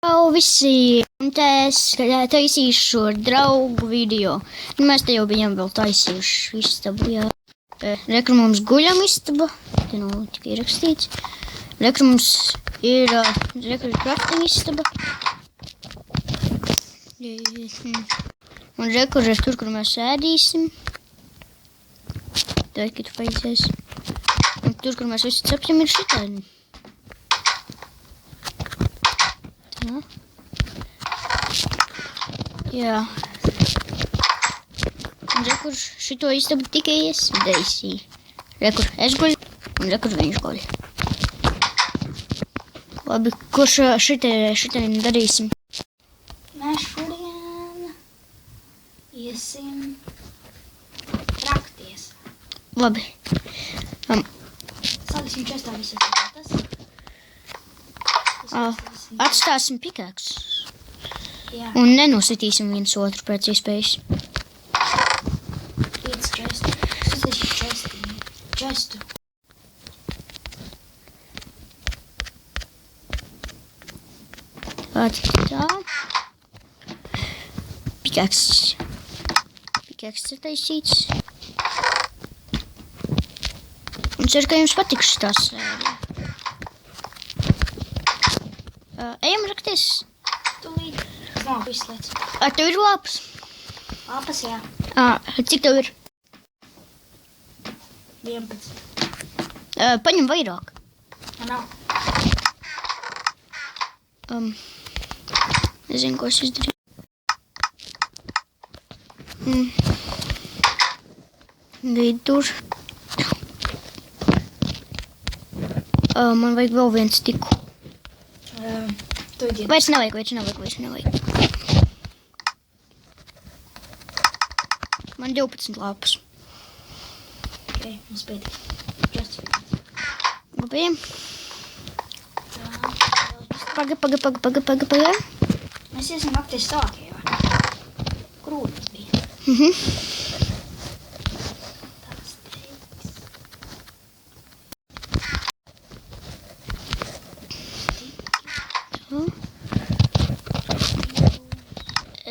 Čau visi, un te es taisīšu draugu video. Mēs te jau bijām vēl taisījuši istabu, jā. Rekru mums guļam istaba, te nav tikai rakstīts. Rekru mums ir crafting istaba. Un rekur ir tur, kur mēs ēdīsim. Tā, ka tu paīsies. Un tur, kur mēs visi cepjam, ir šitādi. Jā. Un rekur šito istabu tikai es daisīju. Rekur es guļu un rekur viņš guļ. Labi, kurš šitien darīsim? Mēs šodien iesim trakties. Labi. Saliksim čestā visas lietas. Atstāsim pikāks. Jā. Un nenositīsim viens otru pēc iespējas. 5 česti. Tas ir čestu. Tā. Pikāks ir taisīts. Un ceru, ka jums patiks tās sērija. Ejam rakties. Tūlīt. Nav viss lietas. Tev ir lapas? Lapas, jā. Cik tev ir? 11. Paņem vairāk. Man nav. Nezinu, ko es izdarīju. Vidur. Man vajag vēl viens tiku. Tu idiet. Vairs nevajag. Man 12 lapas. Ok, mums pēdīgi. Čests pēdīgi. Labi. Paga. Mēs iesim nakties tālākajā. Krūti tas bija. Tas teiks.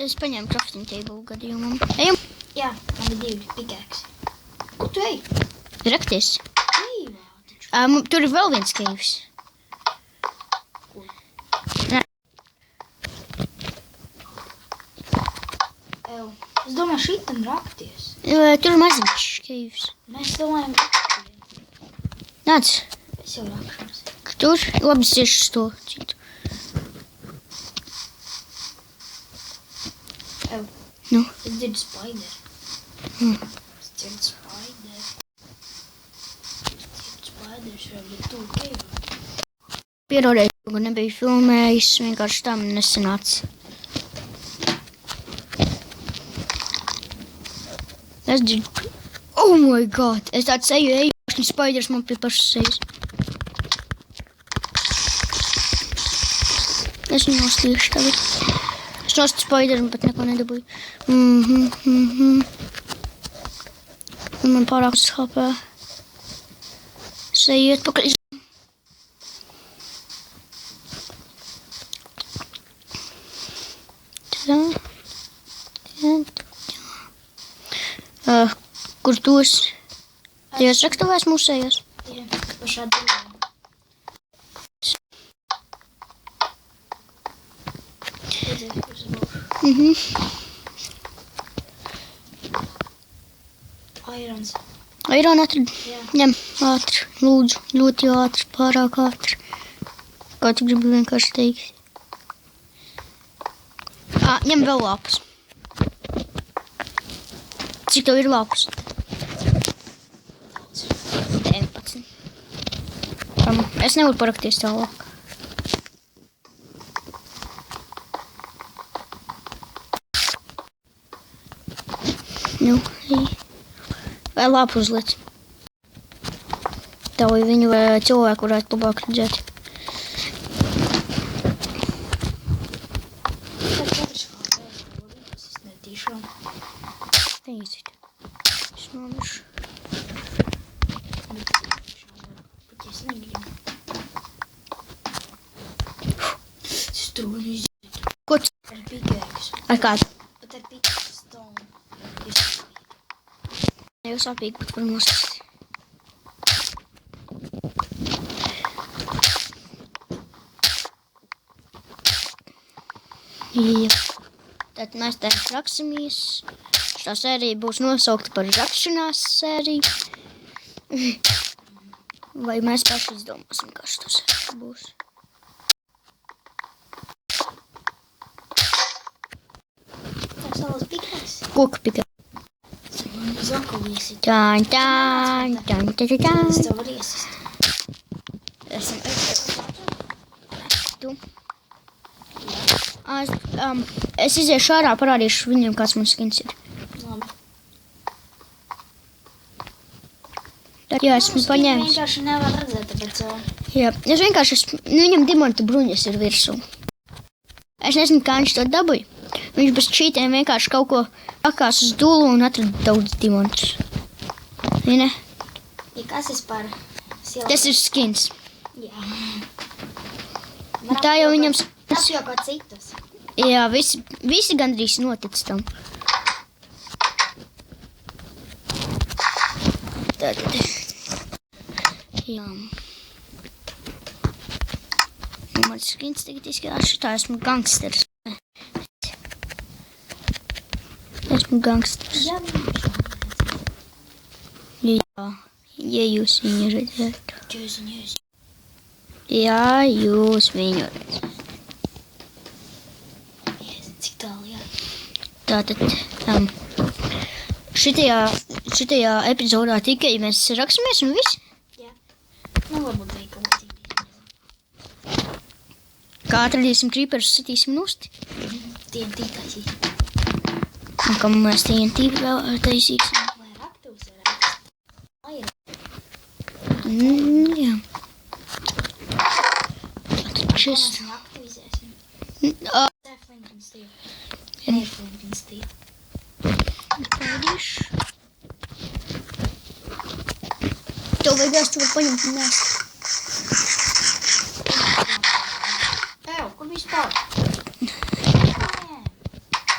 Es paņēmu crafting table gadījumam. Ejam. Jā, man ir 2 pikāksi. Kur tu ej? Rakties. Dzīvā taču. Tur ir vēl viens caves. Kur? Nē. Es domāju, šitam rakties. Tur ir maziņš caves. Mēs domājam, Nāc. es jau rakšos. Tur. Labi, es iešu uz to citu. Nu. Es dzirdu spaideru. Es dzirdu spaideru. Šajā bija tuvu keivā. Pierādēju, ka nebiju filmējis, vienkārši tam nesanāca. Es dzirdu. Oh my god! Es tāds eju, un spaiders man pie pašas sejas. Es viņu nostīšu tagad. Es nost spaideru, bet neko nedabūju. Un man pārāk uz HP. Es eju atpakaļ. Kur tu esi? Tajās raktavēs mūsējās? Jā, pašā dzīvā. Airons. Aironu atradu? Jā. Ņem, ātri, lūdzu, ļoti ātri, pārāk ātri. Kā tu gribi vienkārši teikt? Ņem vēl lapas. Cik tev ir lapas? 19. Es nevaru parakties tālāk. Nu, vai lapu uzliec? Tā, lai viņu cilvēku varētu labāk redzēt. Neizīt. Es nomiršu. Strūni. Ko tu Ar pickaxe. ar kādu? Pat ar pickaxe stone. Jau sāpīgi, bet var nosist. Jā. Tad mēs te raksimies. Šā sērija būs nosaukta par rakšanās sēriju. Vai mēs paši izdomāsim, kā šī sērija būs. Tā savas pickaxe. Koka pika. Man zakaliesi. Tān, tān, tān, tān, tān. Es tev varu iesist. Esam tu. Es iziešu ārā, parādīšu viņiem, kāds mums skins ir. Labi. Tad, jā, esmu paņēmis. Vienkārši nevar redzēt, tāpēc... Jā, es vienkārši, viņam dimanta bruņas ir virsū. Es nezinu, kā viņš to dabūja. Viņš bez čītiem vienkārši kaut ko pakās uz dulu un atrada daudz dimantus. Vai ne? Ja kas es par sielu? Tas ir skins. Jā. Tā jau viņam... Tas jau kā citas. Jā, visi gandrīz notic tam. Tātad. Jā. Mans skins tagad izskatās šitā, esmu gangsters. Esmu gangsters. Jā, Jā, ja jūs viņu redzētu. Jēziņ. Jā, jūs viņu redzētu. Cik tālu, jā. Tātad, šitajā epizodā tikai mēs raksimies un viss. Jā. Nu, varbūt arī kaut ko citu. Kā atradīsim creeperus, sitīsim nosti. TNT taisīt. Un kā mēs TNT taisīsim. Vai raktus varētu? Ai, Jā. Tātad šis. mēs viņu aktivizēsim. Ā, Flint and steel. Nē, Flint and steel. Pēdīšu. Tev vajadzēs tu var paņemt un nēst. Ew, kur viņš spēl?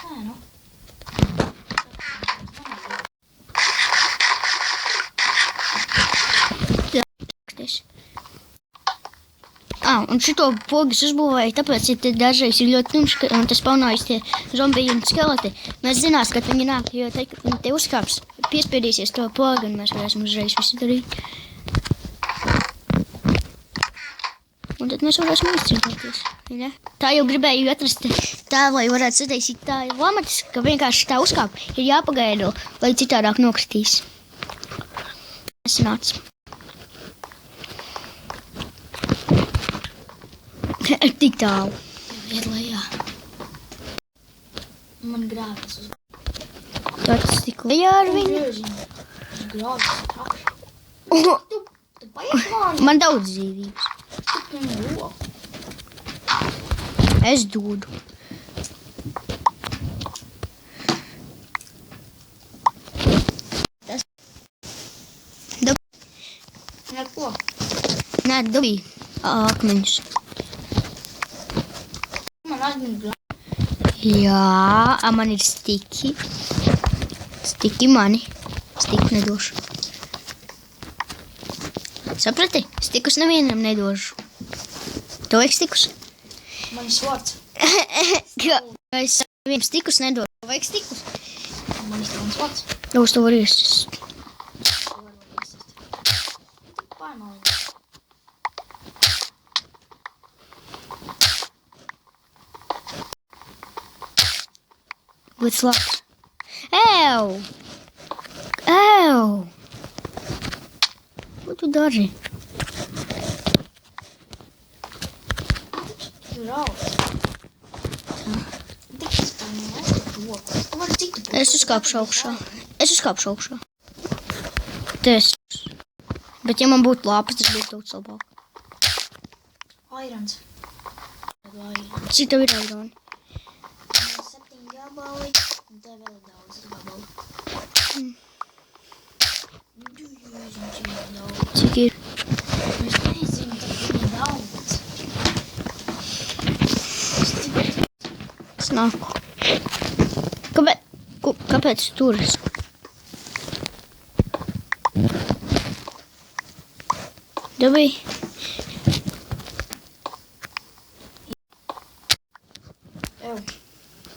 Nē, nu. Un šito pogas uzbūvēja, tāpēc, ja te dažreiz ir ļoti tumšs, un tas spaunājas tie zombiji un skeleti, mēs zinās, kad viņi nāk, jo te, kad viņi te uzkāps, piespiedīsies to pogu, un mēs varēsim uzreiz visu darīt. Un tad mēs varēsim izcīnīties. Ja? Tā jau gribēju atrast tā, lai varētu sataisīt tā lamatis, ka vienkārši tā uzkāp ir jāpagaida, lai citādāk nokritīs. Es nācu. Tik tālu. Iet lejā. Man grāvis uz... Tāds tik lejā ar viņu. Jēziņ. Grāvis uz akšu. Tu paiet mani? Man daudz dzīvības. Tu roku. Es dodu. Neko. Nē, dabīju akmeņus. Man atmiņ grāvis. Jā, man ir stiki. Stiki mani. Stiki nedošu. Saprati? Stikus nevienam nedošu. Tu vajag stikus? Man ir svords. Es vienam stikus nedošu. Tu vajag stikus? Man ir svords. Jūs to var iesist. Pārmāliņ. Būtu slāpts. Ew! Ew! Ko tu dari? Grāvis. Tik spārmāliņ. Roku. Tu vari cik tu... Es uzkāpšu augšā. Es uzkāpšu augšā. Tas. Bet ja man būtu lāpas, tas būtu daudz labāk. Airons. Cik tev ir aironi? 7 gabali. Un tev vēl ir daudz gabalu. Jēziņ, cik ir daudz. Cik ir? Es nezinu, cik ir daudz. Es tik Es nāku. Kāpēc tu tur esi? Dabī. Ew.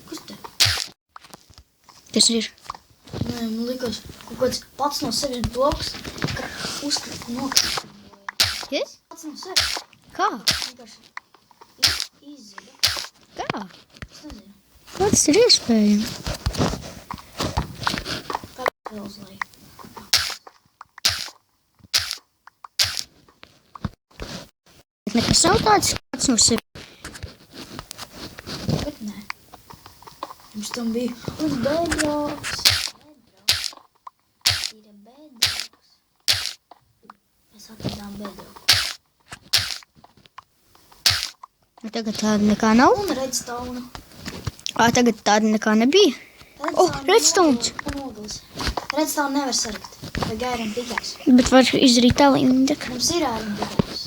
Kas te? Kas ir? Nē, man likās kaut kāds pats no sevis bloks, ka uzkrita nokrita. Yes? Pats no sevis. Kā? Vienkārši izzuda. Kā? Es nezinu. Kā tas ir iespējams? Kā vēl uz leju. Bet nekas nav tāds pats no sevi. Bet nē. Mums tam bija bedroks. Ir bedroks. Mēs atradām bedroku. Tagad tāda nekā nav. Un redstone. Tagad tāda nekā nebija. Redstones. Redstone nevar sarakt. Vai gairam pikāks. Bet var izdarīt tālīgi. Mums ir ārni pikāks.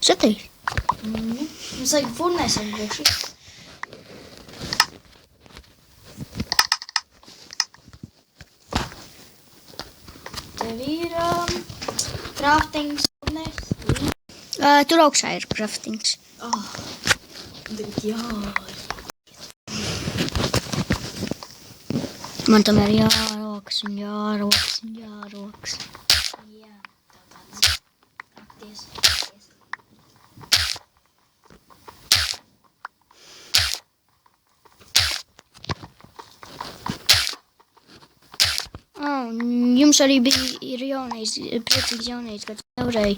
Satīs. Mums vajag furnēs atbūkši. Tev ir craftings furnēs. Tur augšā ir craftings. Bet jā. Man tam ir jārokas un jārokas un jārokas. Jā, tāds. Akties. Jums arī ir jaunais, priecīgs jaunais gads. Nevarēja,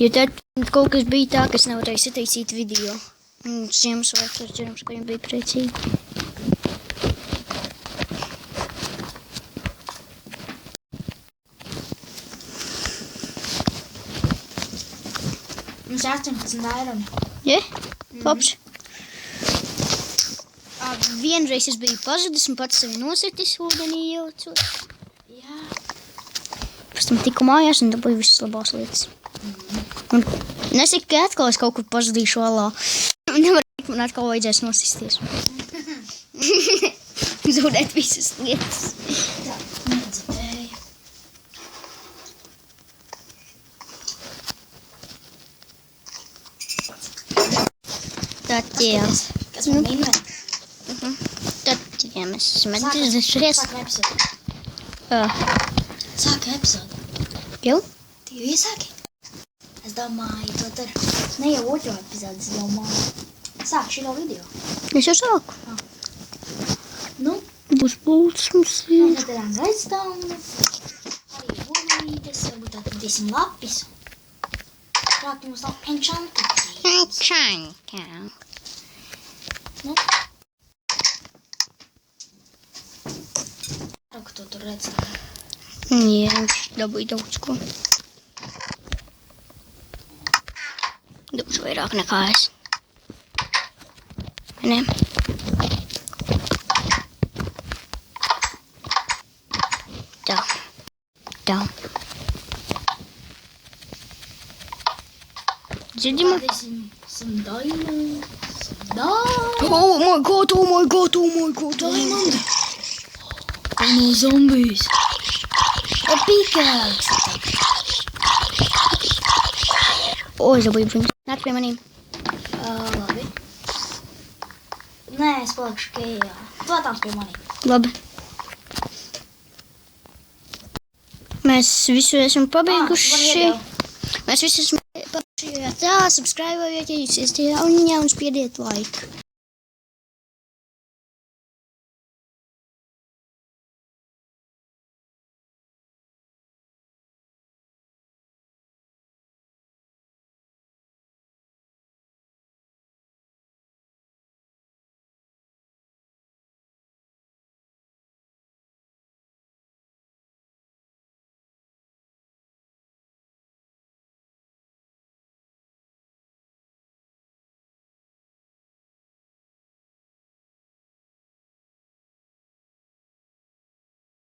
jo tad kaut kas bija tā, kas nevarēja sataisīt video. Ziemassvētku ar cerams, ka jums bija priecīgi. Mums 18 eironi. Ja? Labs. Vienreiz es biju pazudis un pats sevi nositis ūdenī ielicot. Jā. Pēc tam tiku mājās un dabūju visas labās lietas. Un nesaku, ka atkal es kaut kur pazudīšu alā. Nevar teikt, man atkal vajadzēs nosisties. Zaudēt visas lietas. Tā, nedzitēja. Tad, jā. Kas man minē? Tad, jā, mēs esam atgriezušies. Sākam epizodu. Sākam epizodu. Jau? Tu jau iesāki? Es domāju, to dar. Ne jau otro epizodu, es domāju. Sāk šito video. Es jau sāku. Nu, Būs plūsmas. mēs atradām redstone. Arī burvītes, varbūt atradīsim lapis. Prāt, mums nav enchanted. Čaņkā. Nu. Raku to tur redstone. Jā, viņš dabūja daudz ko. Daudz vairāk nekā es. Ne? Tā. Tā. Dzirdima? Pārdīsim some diamonds. Some Oh my god, oh my god, oh my god. diamond. Oh no, zombies. A pickaxe. O, es dabūju pirms. Nāc pie manīm. Labi. Nē, es palikšu kējā. Tu atnāc pie manī. Labi. Mēs visu esam pabeiguši. Mēs visu esam pabeiguši. Tā, subscribe, ja jūs esat jauni un spiediet like.